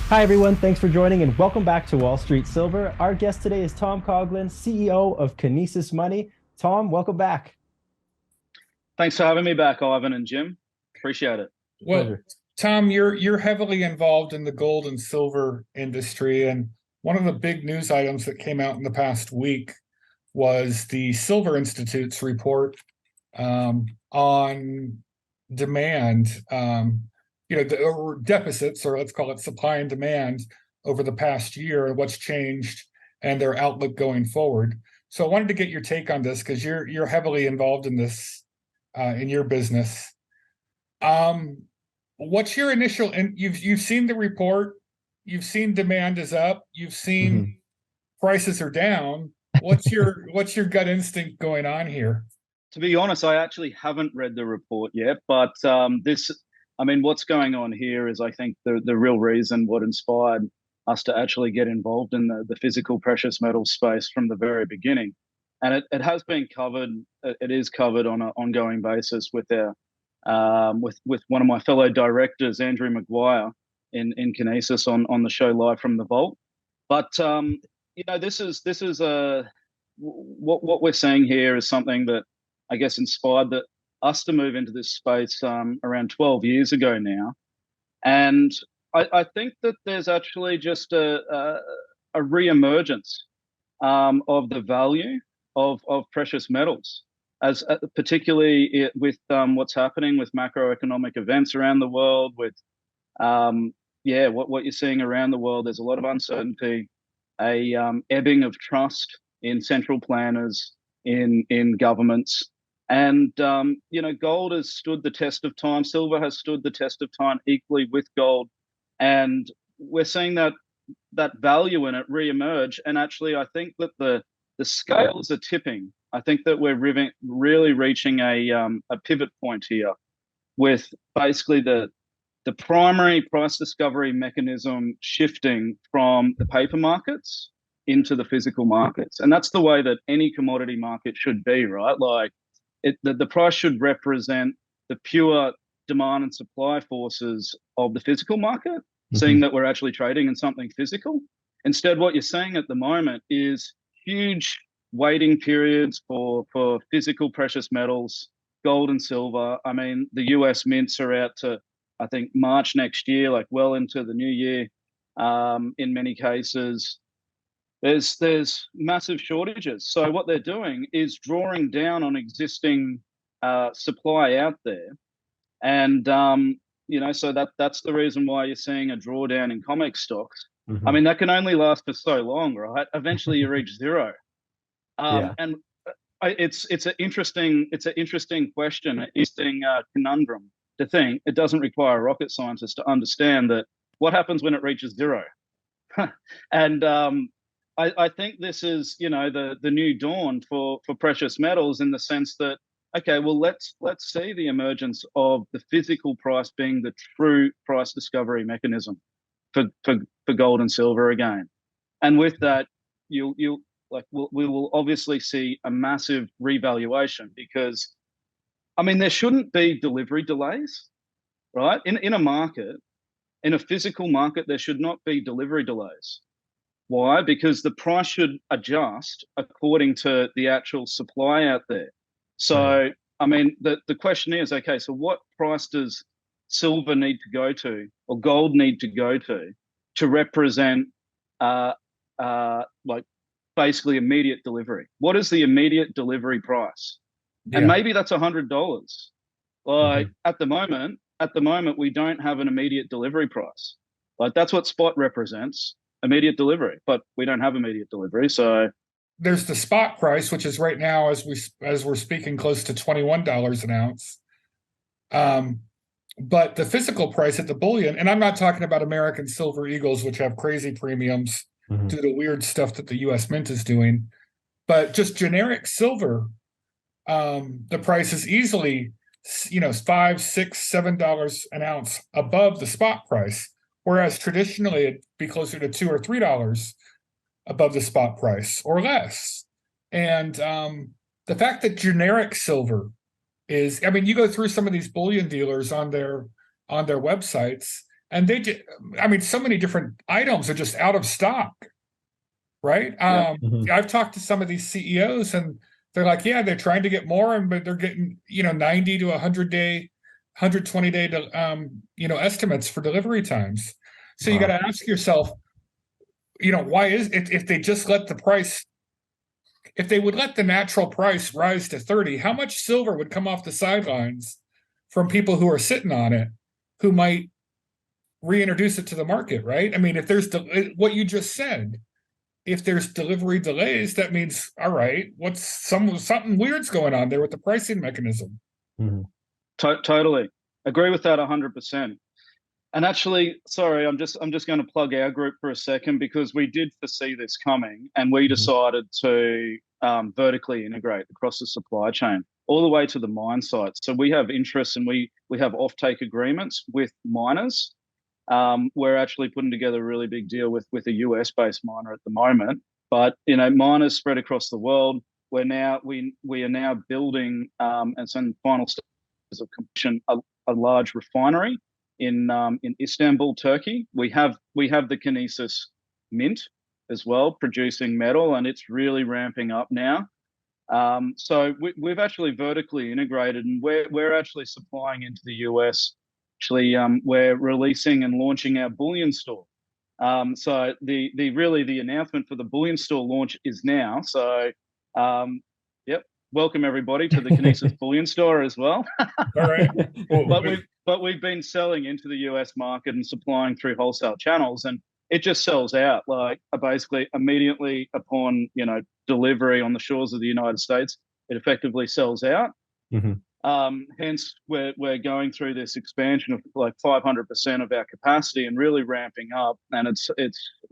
Hi, everyone. Thanks for joining and welcome back to Wall Street Silver. Our guest today is Tom Coughlin, CEO of Kinesis Money. Tom, welcome back. Thanks for having me back, Ivan and Jim. Appreciate it. Well, Pleasure. Tom, you're heavily involved in the gold and silver industry, and one of the big news items that came out in the past week was the Silver Institute's report on demand, or deficits, or let's call it supply and demand over the past year, and what's changed and their outlook going forward. So I wanted to get your take on this because you're heavily involved in this in your business. Um, what's your initial, and you've seen the report, you've seen demand is up, you've Mhm. seen prices are down. What's your gut instinct going on here? To be honest, I actually haven't read the report yet, but what's going on here is I think the real reason what inspired us to actually get involved in the physical precious metal space from the very beginning. And it has been covered, it is covered on an ongoing basis with our with one of my fellow directors, Andrew Maguire, in Kinesis on the show Live from the Vault. But this is a what we're seeing here is something that I guess inspired us to move into this space around 12 years ago now, and I think that there's actually just a re-emergence of the value of precious metals, as particularly with what's happening with macroeconomic events around the world, with what you're seeing around the world. There's a lot of uncertainty, a ebbing of trust in central planners, in governments, and gold has stood the test of time. Silver has stood the test of time equally with gold, and we're seeing that value in it re-emerge. And actually, I think that the scales are tipping. I think that we're really reaching a pivot point here, with basically the primary price discovery mechanism shifting from the paper markets into the physical markets. And that's the way that any commodity market should be, right? Like the price should represent the pure demand and supply forces of the physical market, seeing Mhm. that we're actually trading in something physical. Instead, what you're seeing at the moment is huge waiting periods for physical precious metals, gold and silver. I mean, the US mints are out to, I think, March next year, like well into the new year. In many cases, there's massive shortages. So what they're doing is drawing down on existing supply out there, and so that's the reason why you're seeing a drawdown in comic stocks. I Mhm. mean, that can only last for so long, right? Eventually, you reach zero. Yeah. And it's an interesting question, an interesting conundrum to think. It doesn't require a rocket scientist to understand that what happens when it reaches zero. And I think this is, the new dawn for precious metals, in the sense that, okay, well, let's see the emergence of the physical price being the true price discovery mechanism for gold and silver again. And with that, you like we will obviously see a massive revaluation, because I mean, there shouldn't be delivery delays, right? In a market, in a physical market, there should not be delivery delays. Why? Because the price should adjust according to the actual supply out there. Right. So, I mean, the question is, okay, so what price does silver need to go to, or gold need to go to represent, uh, like basically immediate delivery? What is the immediate delivery price? And Yeah. maybe that's $100. Like Mhm. at the moment, we don't have an immediate delivery price. Like that's what spot represents, immediate delivery, but we don't have immediate delivery. So There's the spot price, which is right now, as we're speaking, close to $21 an ounce. Um, but the physical price at the bullion, and I'm not talking about American Silver Eagles, which have crazy premiums Mhm. due to weird stuff that the U.S. Mint is doing, but just generic silver, the price is easily, $5, $6, $7 an ounce above the spot price, whereas traditionally it'd be closer to $2 or $3 above the spot price or less. And the fact that generic silver is, I mean, you go through some of these bullion dealers on their websites, and they did. I mean, so many different items are just out of stock, right? I've talked to some of these CEOs, and they're like, yeah, they're trying to get more, but they're getting 90 to 100-day, 120-day, estimates for delivery times. So you got to ask yourself, why is it, if they just let the price, if they would let the natural price rise to 30, how much silver would come off the sidelines from people who are sitting on it, who might reintroduce it to the market, right? I mean, if there's what you just said, if there's delivery delays, that means, all right, what's something weird's going on there with the pricing mechanism. Totally agree with that 100%. And actually, sorry, I'm just going to plug our group for a second, because we did foresee this coming, and we decided to vertically integrate across the supply chain all the way to the mine sites. So we have interests, and we have offtake agreements with miners. We're actually putting together a really big deal with a US-based miner at the moment. But miners spread across the world. We are now building and some final stages of completion a large refinery in Istanbul, Turkey. We have the Kinesis Mint as well, producing metal, and it's really ramping up now. So we've actually vertically integrated, and we're actually supplying into the US. Actually, we're releasing and launching our bullion store. So the announcement for the bullion store launch is now. So, yep, welcome everybody to the Kinesis bullion store as well. All right. But we've been selling into the US market and supplying through wholesale channels, and it just sells out like basically immediately upon delivery on the shores of the United States. It effectively sells out. Hence, we're going through this expansion of like 500% of our capacity and really ramping up. And it's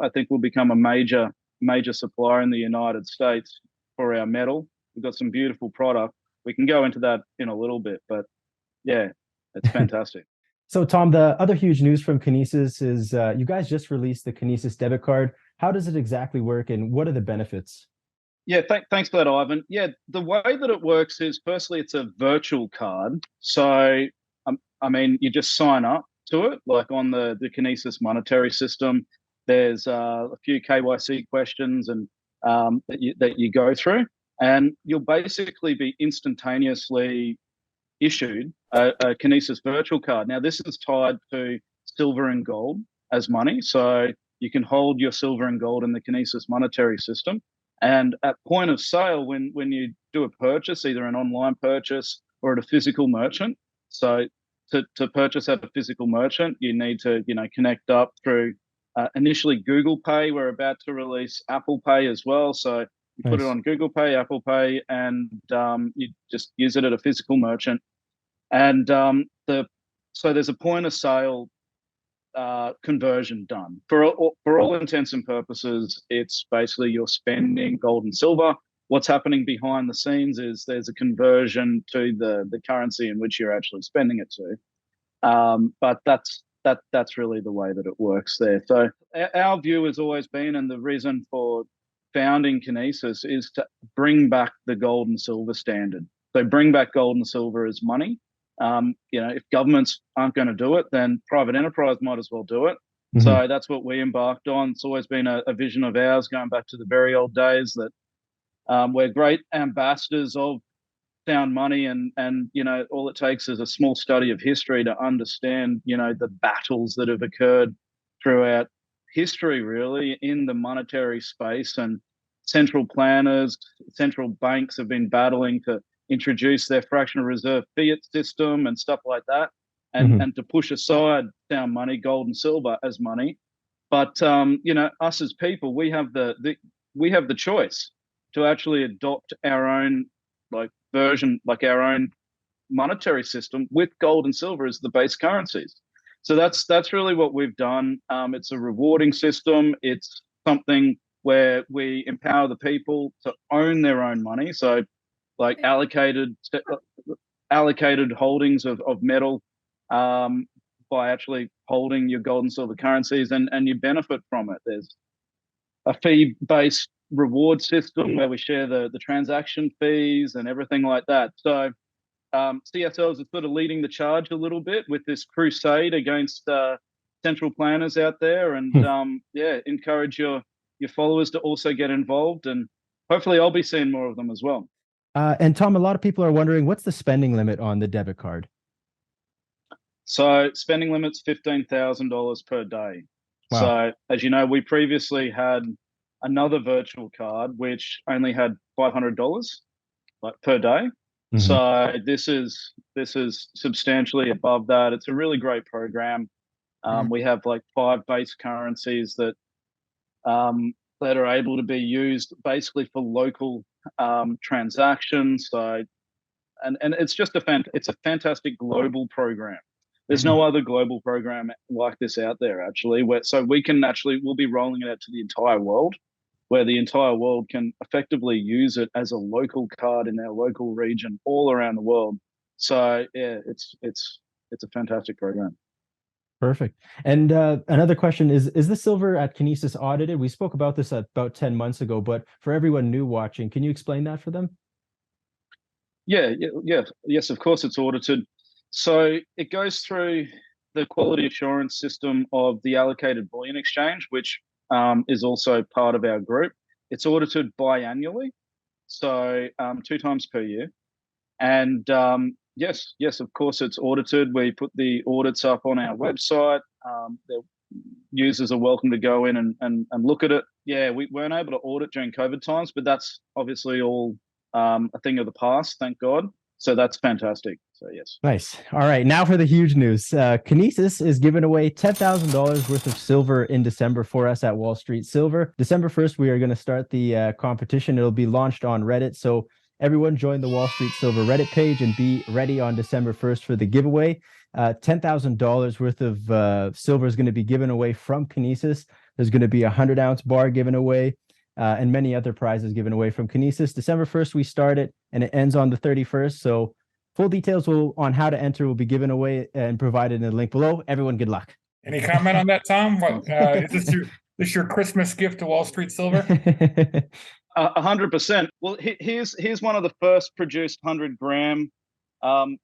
I think we'll become a major supplier in the United States for our metal. We've got some beautiful product. We can go into that in a little bit, but yeah, it's fantastic. So, Tom, the other huge news from Kinesis is you guys just released the Kinesis debit card. How does it exactly work, and what are the benefits? Yeah, thanks for that, Ivan. Yeah, the way that it works is, firstly, it's a virtual card. So, I mean, you just sign up to it, like on the Kinesis monetary system. There's a few KYC questions and that you go through, and you'll basically be instantaneously issued a Kinesis virtual card. Now, this is tied to silver and gold as money, so you can hold your silver and gold in the Kinesis monetary system. And at point of sale, when you do a purchase, either an online purchase or at a physical merchant, so to purchase at a physical merchant, you need to connect up through initially Google Pay. We're about to release Apple Pay as well, so you put it on Google Pay, Apple Pay, and you just use it at a physical merchant. And so there's a point of sale conversion done. For all intents and purposes, it's basically you're spending gold and silver. What's happening behind the scenes is there's a conversion to the currency in which you're actually spending it to. But that's really the way that it works there. So our view has always been, and the reason for founding Kinesis is to bring back the gold and silver standard. So bring back gold and silver as money. If governments aren't going to do it, then private enterprise might as well do it. So that's what we embarked on. It's always been a vision of ours going back to the very old days that we're great ambassadors of sound money, and all it takes is a small study of history to understand the battles that have occurred throughout history, really, in the monetary space. And central planners, central banks have been battling to introduce their fractional reserve fiat system and stuff like that, and to push aside sound money, gold and silver as money. But us as people, we have the choice to actually adopt our own version, our own monetary system with gold and silver as the base currencies. So that's really what we've done. It's a rewarding system. It's something where we empower the people to own their own money. So allocated holdings of metal by actually holding your gold and silver currencies, and you benefit from it. There's a fee-based reward system where we share the transaction fees and everything like that. So see ourselves as sort of leading the charge a little bit with this crusade against central planners out there, and yeah, encourage your followers to also get involved, and hopefully I'll be seeing more of them as well. And Tom, a lot of people are wondering, what's the spending limit on the debit card? So spending limit's $15,000 per day. Wow. So as you know, we previously had another virtual card which only had $500 like per day. Mhm. So this is substantially above that. It's a really great program. We have like 5 base currencies that are able to be used basically for local transactions. So and it's just it's a fantastic global program. There's no other global program like this out there, actually. So we'll be rolling it out to the entire world, where the entire world can effectively use it as a local card in their local region all around the world. So yeah, it's a fantastic program. Perfect. And another question is the silver at Kinesis audited? We spoke about this about 10 months ago, but for everyone new watching, can you explain that for them? Yes, of course it's audited. So it goes through the quality assurance system of the allocated bullion exchange, which is also part of our group. It's audited biannually, so 2 times per year. And yes, of course it's audited. We put the audits up on our website. The users are welcome to go in and look at it. Yeah, we weren't able to audit during COVID times, but that's obviously all a thing of the past, thank God. So that's fantastic. So yes. Nice. All right. Now for the huge news. Kinesis is giving away $10,000 worth of silver in December for us at Wall Street Silver. December 1st, we are going to start the competition. It'll be launched on Reddit. So everyone join the Wall Street Silver Reddit page and be ready on December 1st for the giveaway. $10,000 worth of silver is going to be given away from Kinesis. There's going to be a 100-ounce bar given away. And many other prizes given away from Kinesis. December 1st, we start it, and it ends on the 31st. So full details on how to enter will be given away and provided in the link below. Everyone, good luck. Any comment on that, Tom? What, is this your Christmas gift to Wall Street Silver? 100%. Well, here's one of the first produced 100-gram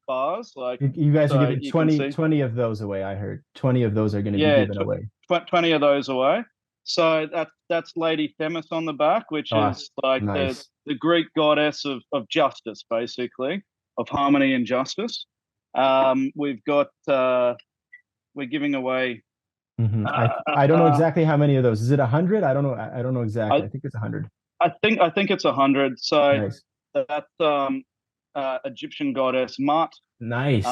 bars. Like you guys are giving 20 of those away. I heard 20 of those are going to be given away. 20 of those away. So that's Lady Themis on the back, which is like nice. the Greek goddess of justice, basically, of harmony and justice. We've got we're giving away. I don't know exactly how many of those. Is it 100? I don't know. I don't know exactly. I think it's 100. I think it's 100. So nice. That's Egyptian goddess Mut. Nice.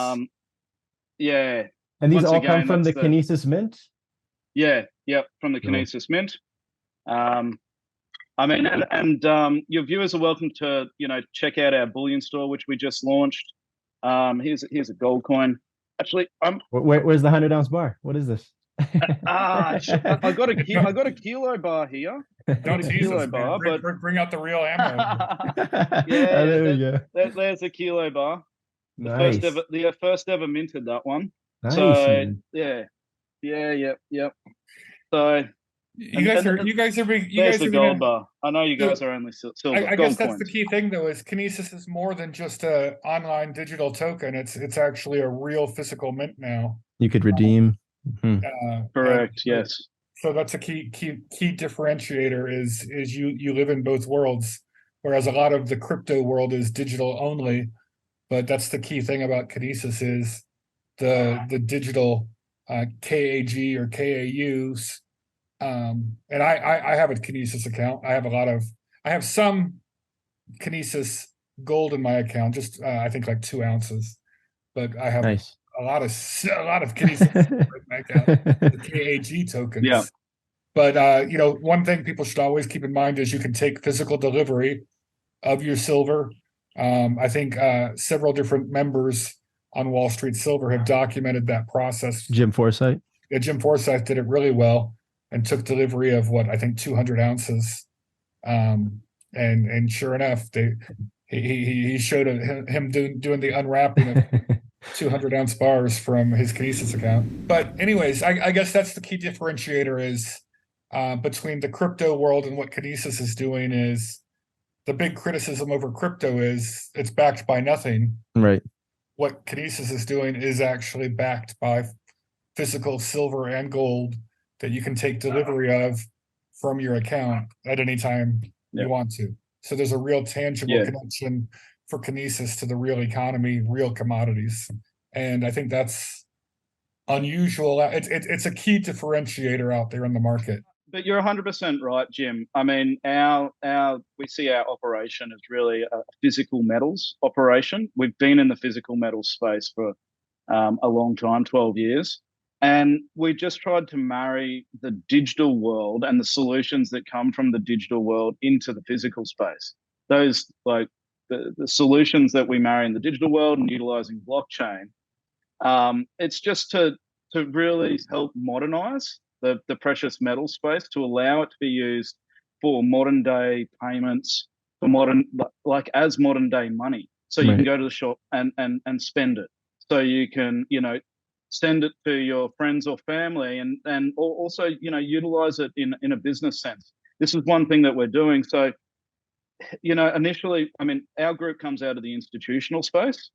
Yeah. And these all come from the Kinesis Mint? Yeah, from the Kinesis Mint. I mean, and your viewers are welcome to, check out our bullion store, which we just launched. Here's a gold coin. Actually, where's the 100-ounce bar? What is this? I got a kilo bar here. Don't tease us, bar, but bring out the real ammo. Yeah, there we go. There's a kilo bar. Nice. The first ever minted that one. Nice. So Man. yeah. So you guys are the gold bar. I know you guys are only silver. I guess that's the key thing, though, is Kinesis is more than just a online digital token. It's actually a real physical mint now. You could redeem. Correct. Yes. So that's a key differentiator is you live in both worlds, whereas a lot of the crypto world is digital only. But that's the key thing about Kinesis is the digital KAG or KAUs. And I have a Kinesis account. I have some Kinesis gold in my account, just I think like 2 ounces, but I have a lot of Kinesis in my account, the KAG tokens. Yeah. But one thing people should always keep in mind is you can take physical delivery of your silver. I think several different members on Wall Street Silver have documented that process. Jim Forsyth. Yeah, Jim Forsyth did it really well and took delivery of what I think 200 ounces. And sure enough, he showed him doing the unwrapping of 200-ounce bars from his Kinesis account. But anyways, I guess that's the key differentiator is between the crypto world and what Kinesis is doing is the big criticism over crypto is it's backed by nothing. Right. What Kinesis is doing is actually backed by physical silver and gold that you can take delivery of from your account at any time you want to. So there's a real tangible connection for Kinesis to the real economy, real commodities. And I think that's unusual. It's a key differentiator out there in the market. But you're 100% right, Jim. I mean, we see our operation as really a physical metals operation. We've been in the physical metals space for a long time, 12 years. And we just tried to marry the digital world and the solutions that come from the digital world into the physical space. Those, like the solutions that we marry in the digital world and utilizing blockchain, it's just to really help modernize the precious metal space, to allow it to be used for modern day payments, for as modern day money. So you can go to the shop and spend it. So you can, send it to your friends or family, and also, utilize it in a business sense. This is one thing that we're doing. So, initially, I mean, our group comes out of the institutional space,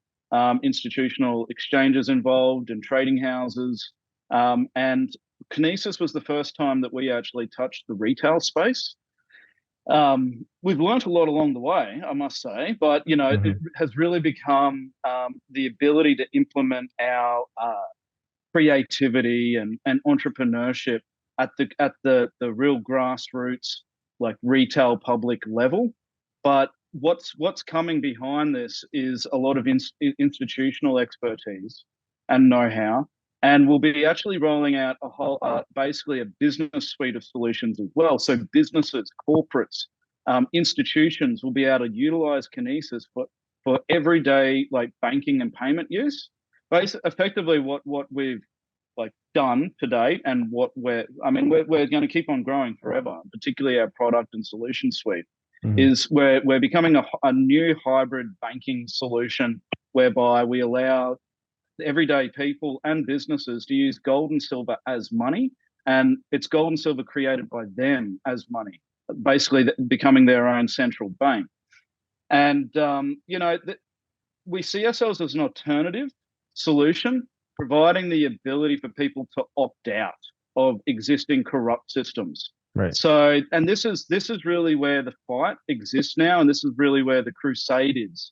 institutional exchanges involved and trading houses. And Kinesis was the first time that we actually touched the retail space. We've learned a lot along the way, I must say, but, it has really become the ability to implement our creativity and entrepreneurship at the real grassroots, like retail public level. But what's coming behind this is a lot of institutional expertise and know-how, and we'll be actually rolling out a whole basically a business suite of solutions as well. So businesses, corporates, institutions will be able to utilize Kinesis for everyday like banking and payment use. Effectively what we've done to date, and what we're going to keep on growing forever, particularly our product and solution suite, is we're becoming a new hybrid banking solution whereby we allow everyday people and businesses to use gold and silver as money, and it's gold and silver created by them as money, basically becoming their own central bank. And we see ourselves as an alternative solution, providing the ability for people to opt out of existing corrupt systems. Right. So, and this is really where the fight exists now, and this is really where the crusade is.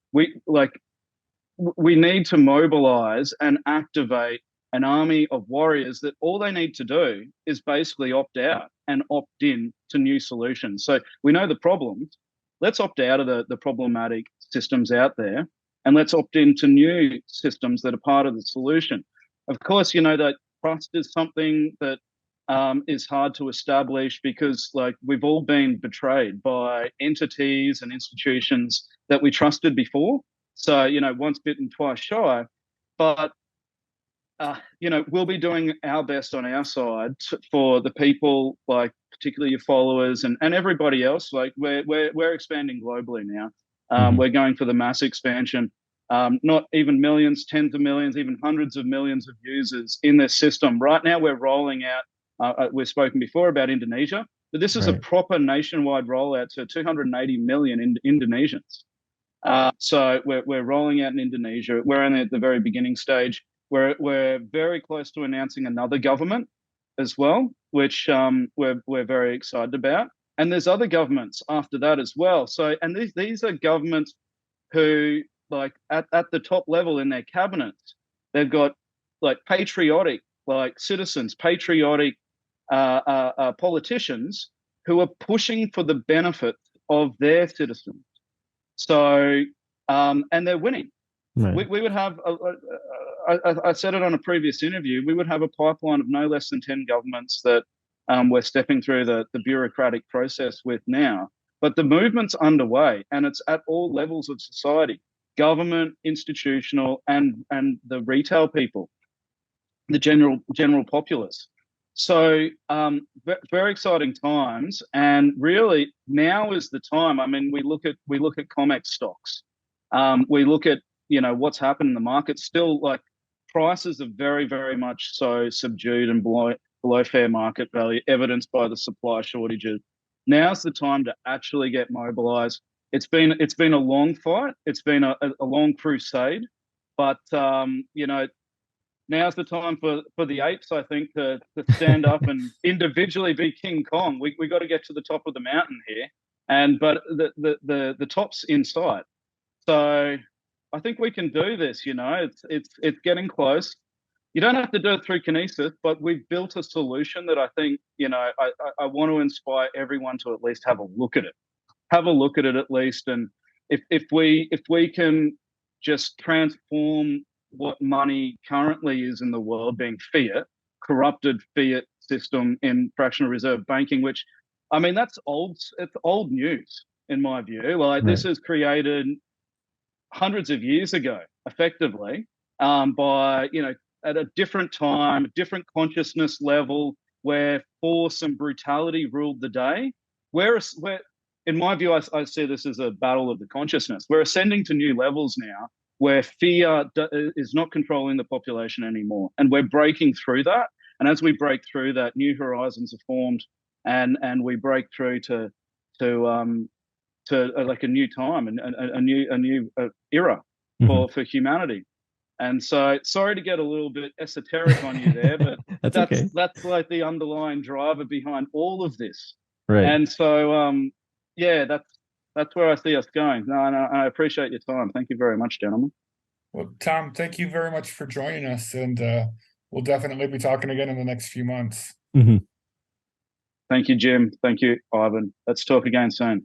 We need to mobilize and activate an army of warriors that all they need to do is basically opt out and opt in to new solutions. So we know the problems. Let's opt out of the problematic systems out there, and let's opt into new systems that are part of the solution. Of course, that trust is something that is hard to establish, because we've all been betrayed by entities and institutions that we trusted before. So, once bitten, twice shy. But, we'll be doing our best on our side for the people, particularly your followers and everybody else. We're expanding globally now. We're going for the mass expansion. Not even millions, tens of millions, even hundreds of millions of users in this system. Right now, we're rolling out, we've spoken before about Indonesia, but this is a proper nationwide rollout to 280 million Indonesians. So we're rolling out in Indonesia. We're only at the very beginning stage. We're very close to announcing another government as well, which we're very excited about. And there's other governments after that as well. So, and these are governments who, at the top level in their cabinets, they've got patriotic citizens, patriotic politicians who are pushing for the benefit of their citizens. So, and they're winning. Right. We would have, I said it on a previous interview, we would have a pipeline of no less than 10 governments that we're stepping through the bureaucratic process with now. But the movement's underway, and it's at all levels of society: government, institutional, and the retail people, the general populace. So very exciting times, and really now is the time. I mean, we look at COMEX stocks, we look at what's happened in the market. Still, prices are very, very much so subdued and below fair market value, evidenced by the supply shortages. Now's the time to actually get mobilized. It's been a long fight. It's been a long crusade, but now's the time for the apes, I think, to stand up and individually be King Kong. We got to get to the top of the mountain here, but the top's in sight. So I think we can do this. It's getting close. You don't have to do it through Kinesis, but we've built a solution that I think, I want to inspire everyone to at least have a look at it. Have a look at it at least, and if we can just transform what money currently is in the world, being fiat, corrupted fiat system in fractional reserve banking, which, I mean, it's old news in my view. Like, this is created hundreds of years ago, effectively, by, at a different time, different consciousness level, where force and brutality ruled the day. Where in my view, I see this as a battle of the consciousness. We're ascending to new levels now, where fear is not controlling the population anymore, and we're breaking through that. And as we break through that, new horizons are formed, and we break through to like a new time and a new era for humanity. And so, sorry to get a little bit esoteric on you there, but that's like the underlying driver behind all of this. Right. And so, yeah, that's where I see us going. No, I appreciate your time. Thank you very much, gentlemen. Well, Tom, thank you very much for joining us, and we'll definitely be talking again in the next few months. Thank you, Jim. Thank you, Ivan. Let's talk again soon.